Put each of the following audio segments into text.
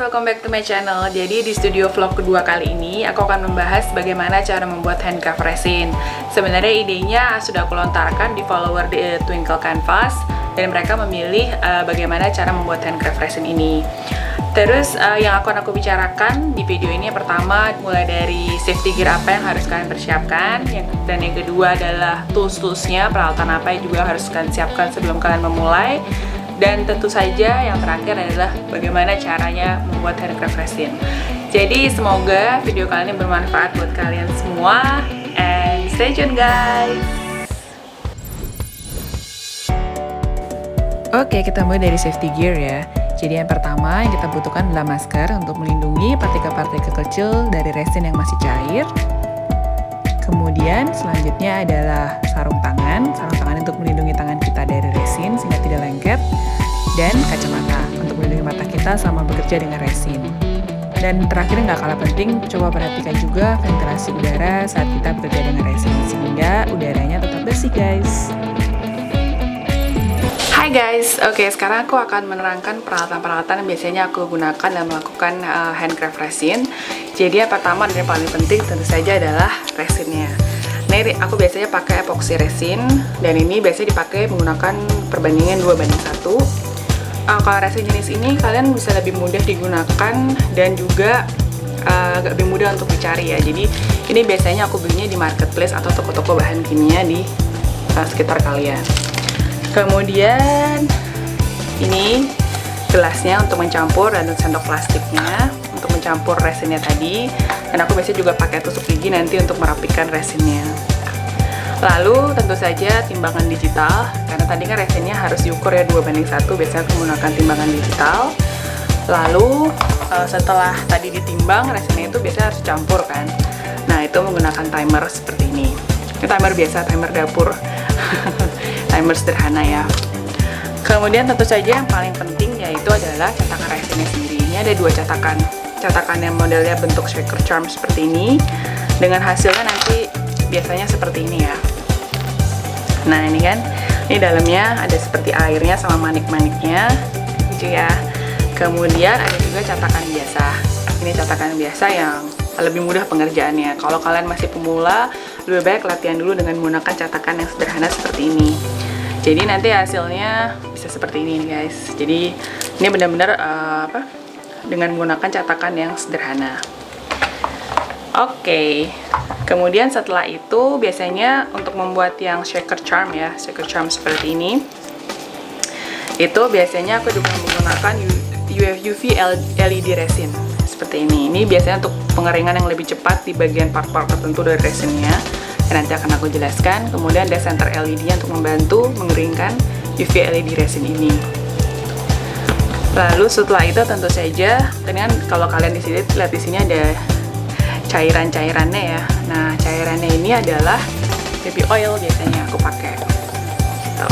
welcome back to my channel. Jadi di studio vlog kedua kali ini aku akan membahas bagaimana cara membuat handcraft resin. Sebenarnya idenya sudah aku lontarkan di follower di Twinkle Canvas dan mereka memilih bagaimana cara membuat handcraft resin ini. Terus yang akan aku bicarakan di video ini, yang pertama mulai dari safety gear apa yang harus kalian persiapkan, dan yang kedua adalah tools-toolsnya, peralatan apa yang juga harus kalian siapkan sebelum kalian memulai. Dan tentu saja yang terakhir adalah bagaimana caranya membuat handcraft resin. Jadi semoga video kali ini bermanfaat buat kalian semua, and stay tune guys. Oke, kita mulai dari safety gear ya. Jadi yang pertama yang kita butuhkan adalah masker untuk melindungi partikel-partikel kecil dari resin yang masih cair. Kemudian selanjutnya adalah sarung tangan untuk melindungi tangan kita dari resin sehingga tidak lengket, dan kacamata untuk melindungi mata kita sama bekerja dengan resin. Dan terakhir nggak kalah penting, coba perhatikan juga ventilasi udara saat kita bekerja dengan resin sehingga udaranya tetap bersih guys. Hai guys, oke sekarang aku akan menerangkan peralatan-peralatan yang biasanya aku gunakan dalam melakukan handcraft resin. Jadi yang pertama dan yang paling penting tentu saja adalah resinnya. Nah, aku biasanya pakai epoxy resin, dan ini biasanya dipakai menggunakan perbandingan 2:1. Kalau resin jenis ini kalian bisa lebih mudah digunakan dan juga agak lebih mudah untuk dicari ya. Jadi ini biasanya aku belinya di marketplace atau toko-toko bahan kimia di sekitar kalian. Kemudian ini gelasnya untuk mencampur, dan sendok plastiknya untuk mencampur resinnya tadi. Dan aku biasanya juga pakai tusuk gigi nanti untuk merapikan resinnya. Lalu tentu saja timbangan digital, karena tadi kan resinnya harus diukur ya 2:1, biasanya aku menggunakan timbangan digital. Lalu setelah tadi ditimbang, resinnya itu biasanya harus dicampur kan. Nah, itu menggunakan timer seperti ini. Ini timer biasa, timer dapur. Timer sederhana ya. Kemudian tentu saja yang paling penting yaitu adalah cetakan resinnya sendiri. Ini ada dua cetakan yang modelnya bentuk shaker charm seperti ini, dengan hasilnya nanti biasanya seperti ini ya. Nah ini kan, ini dalamnya ada seperti airnya sama manik-maniknya gitu ya. Kemudian ada juga cetakan biasa. Ini cetakan biasa yang lebih mudah pengerjaannya. Kalau kalian masih pemula, lebih baik latihan dulu dengan menggunakan cetakan yang sederhana seperti ini. Jadi nanti hasilnya bisa seperti ini guys. Jadi ini benar-benar dengan menggunakan cetakan yang sederhana. Oke. Kemudian setelah itu biasanya untuk membuat yang shaker charm ya, shaker charm seperti ini, itu biasanya aku juga menggunakan UV LED resin seperti ini. Ini biasanya untuk pengeringan yang lebih cepat di bagian part-part tertentu dari resinnya. Dan nanti akan aku jelaskan. Kemudian ada center LED untuk membantu mengeringkan UV LED resin ini. Lalu setelah itu tentu saja dengan kalau kalian di sini lihat di sini ada cairan-cairannya ya. Nah, cairannya ini adalah baby oil biasanya aku pakai. Gitu.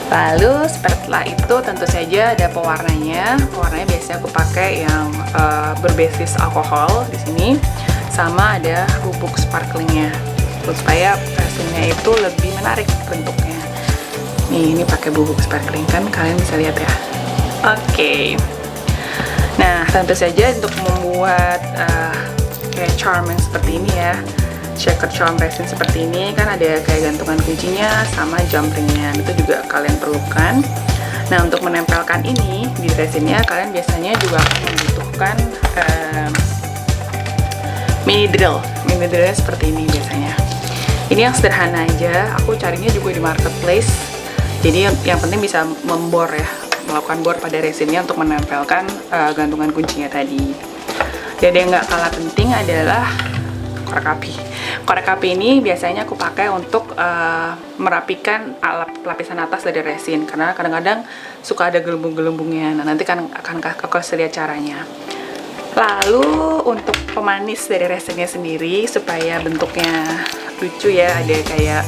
Lalu setelah itu tentu saja ada pewarnanya. Pewarnanya biasanya aku pakai yang berbasis alkohol di sini, sama ada bubuk sparklingnya supaya resinnya itu lebih menarik bentuknya. Nih, ini pakai bubuk sparkling kan, kalian bisa lihat ya. Oke. Nah, tentu saja untuk membuat kayak charm yang seperti ini ya, shaker charm resin seperti ini kan ada kayak gantungan kuncinya sama jump ringnya, itu juga kalian perlukan. Nah, untuk menempelkan ini di resinnya kalian biasanya juga akan membutuhkan mini drillnya seperti ini biasanya. Ini yang sederhana aja, aku carinya juga di marketplace. Jadi yang penting bisa membor ya, melakukan bor pada resinnya untuk menempelkan gantungan kuncinya tadi. Dan yang nggak kalah penting adalah korek api. Korek api ini biasanya aku pakai untuk merapikan lapisan atas dari resin, karena kadang-kadang suka ada gelembung-gelembungnya. Nah, nanti kan akan aku kasih lihat caranya. Lalu untuk pemanis dari resinnya sendiri supaya bentuknya lucu ya, ada kayak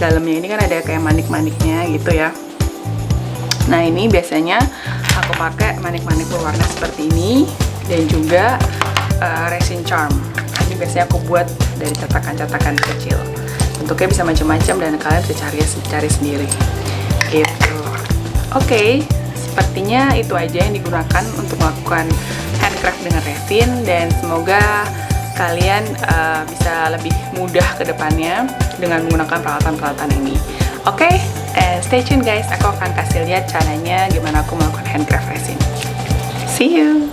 dalamnya ini kan ada kayak manik-maniknya gitu ya. Nah, ini biasanya aku pakai manik-manik berwarna seperti ini, dan juga resin charm. Ini biasanya aku buat dari cetakan-cetakan kecil. Bentuknya bisa macam-macam dan kalian bisa cari sendiri gitu. Oke, sepertinya itu aja yang digunakan untuk melakukan handcraft dengan resin, dan semoga kalian bisa lebih mudah ke depannya dengan menggunakan peralatan-peralatan ini. Oke, stay tune guys, aku akan kasih lihat caranya gimana aku melakukan handcraft resin. See you!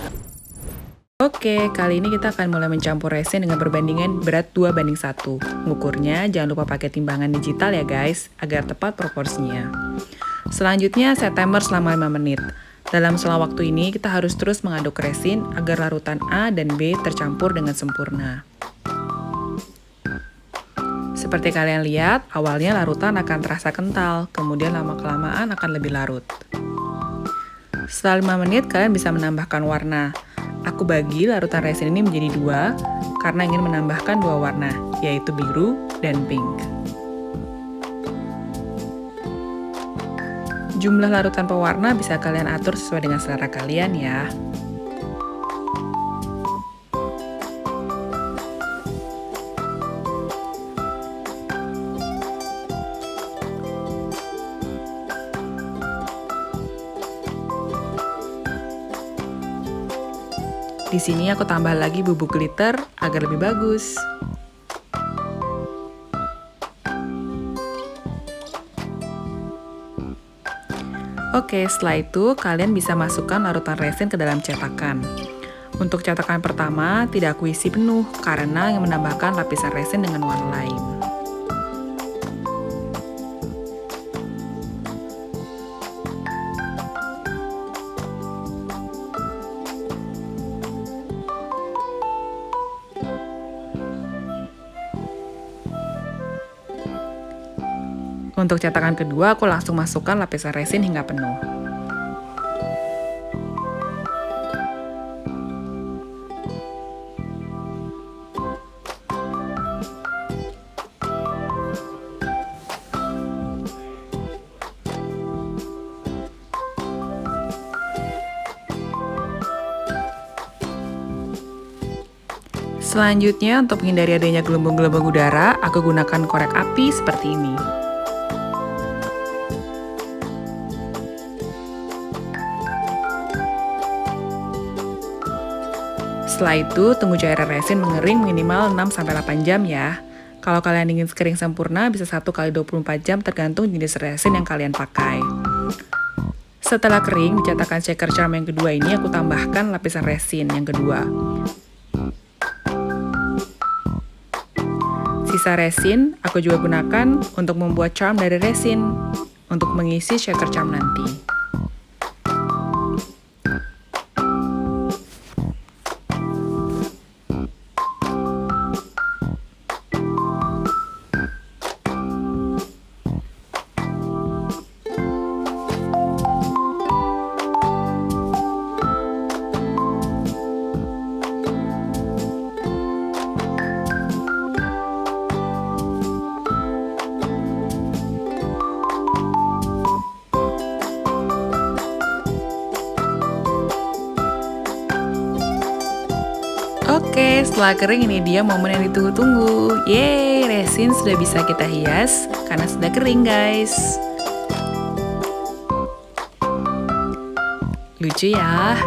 Oke, kali ini kita akan mulai mencampur resin dengan perbandingan berat 2:1. Mengukurnya jangan lupa pakai timbangan digital ya guys, agar tepat proporsinya. Selanjutnya set timer selama 5 menit. Dalam selang waktu ini kita harus terus mengaduk resin agar larutan A dan B tercampur dengan sempurna. Seperti kalian lihat, awalnya larutan akan terasa kental, kemudian lama-kelamaan akan lebih larut. Setelah 5 menit kalian bisa menambahkan warna. Aku bagi larutan resin ini menjadi 2 karena ingin menambahkan 2 warna, yaitu biru dan pink. Jumlah larutan pewarna bisa kalian atur sesuai dengan selera kalian ya. Di sini aku tambah lagi bubuk glitter agar lebih bagus. Oke, setelah itu kalian bisa masukkan larutan resin ke dalam cetakan. Untuk cetakan pertama, tidak aku isi penuh karena ingin menambahkan lapisan resin dengan warna lain. Untuk cetakan kedua, aku langsung masukkan lapisan resin hingga penuh. Selanjutnya, untuk menghindari adanya gelembung-gelembung udara, aku gunakan korek api seperti ini. Setelah itu, tunggu cairan resin mengering minimal 6-8 jam ya. Kalau kalian ingin kering sempurna, bisa 1x24 jam tergantung jenis resin yang kalian pakai. Setelah kering, di cetakan shaker charm yang kedua ini aku tambahkan lapisan resin yang kedua. Sisa resin, aku juga gunakan untuk membuat charm dari resin, untuk mengisi shaker charm nanti. Oke, setelah kering ini dia momen yang ditunggu-tunggu. Yeay, resin sudah bisa kita hias karena sudah kering guys. Lucu ya.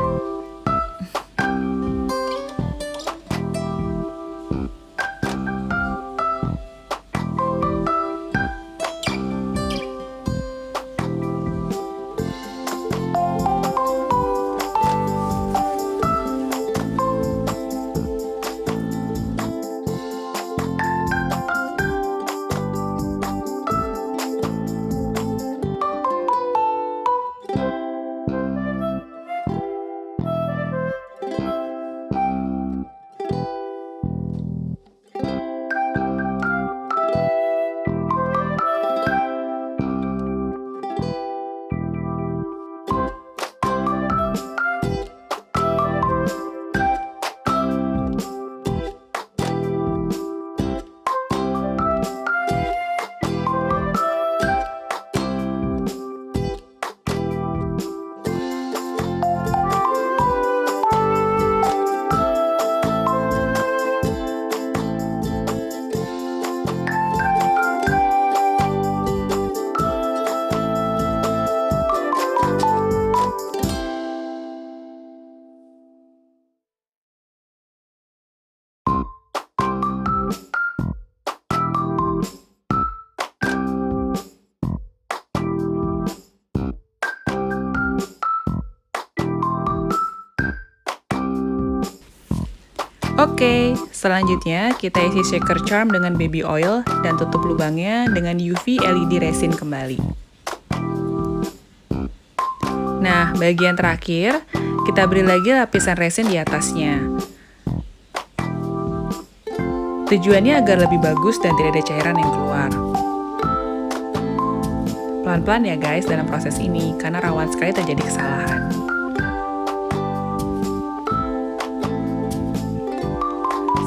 Oke, selanjutnya kita isi shaker charm dengan baby oil dan tutup lubangnya dengan UV LED resin kembali. Nah, bagian terakhir, kita beri lagi lapisan resin di atasnya. Tujuannya agar lebih bagus dan tidak ada cairan yang keluar. Pelan-pelan ya guys dalam proses ini, karena rawan sekali terjadi kesalahan.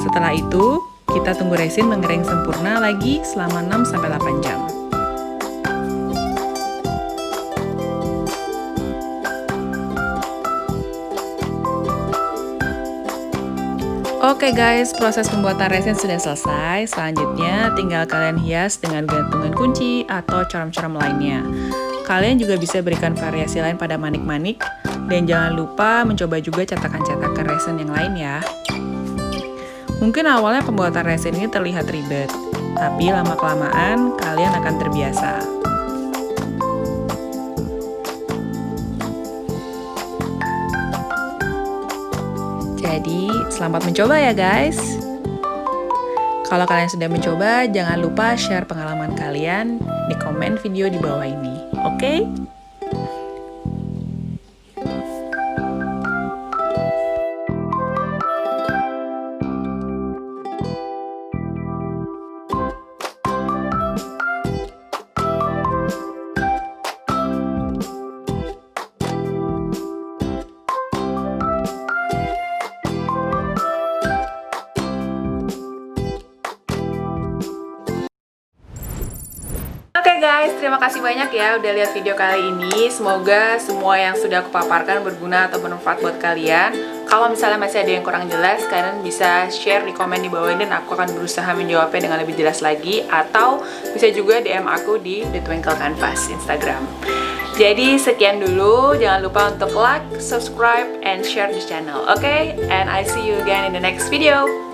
Setelah itu, kita tunggu resin mengering sempurna lagi selama 6-8 jam. Oke guys, proses pembuatan resin sudah selesai. Selanjutnya tinggal kalian hias dengan gantungan kunci atau charm-charm lainnya. Kalian juga bisa berikan variasi lain pada manik-manik. Dan jangan lupa mencoba juga cetakan-cetakan resin yang lain ya. Mungkin awalnya pembuatan resin ini terlihat ribet, tapi lama-kelamaan kalian akan terbiasa. Jadi, selamat mencoba ya guys! Kalau kalian sudah mencoba, jangan lupa share pengalaman kalian di komen video di bawah ini, oke? Oke guys, terima kasih banyak ya udah lihat video kali ini. Semoga semua yang sudah aku paparkan berguna atau bermanfaat buat kalian. Kalau misalnya masih ada yang kurang jelas, kalian bisa share di komen di bawah ini dan aku akan berusaha menjawabnya dengan lebih jelas lagi. Atau bisa juga DM aku di The Twinkle Canvas Instagram. Jadi sekian dulu, jangan lupa untuk like, subscribe, and share this channel, okay? And I see you again in the next video.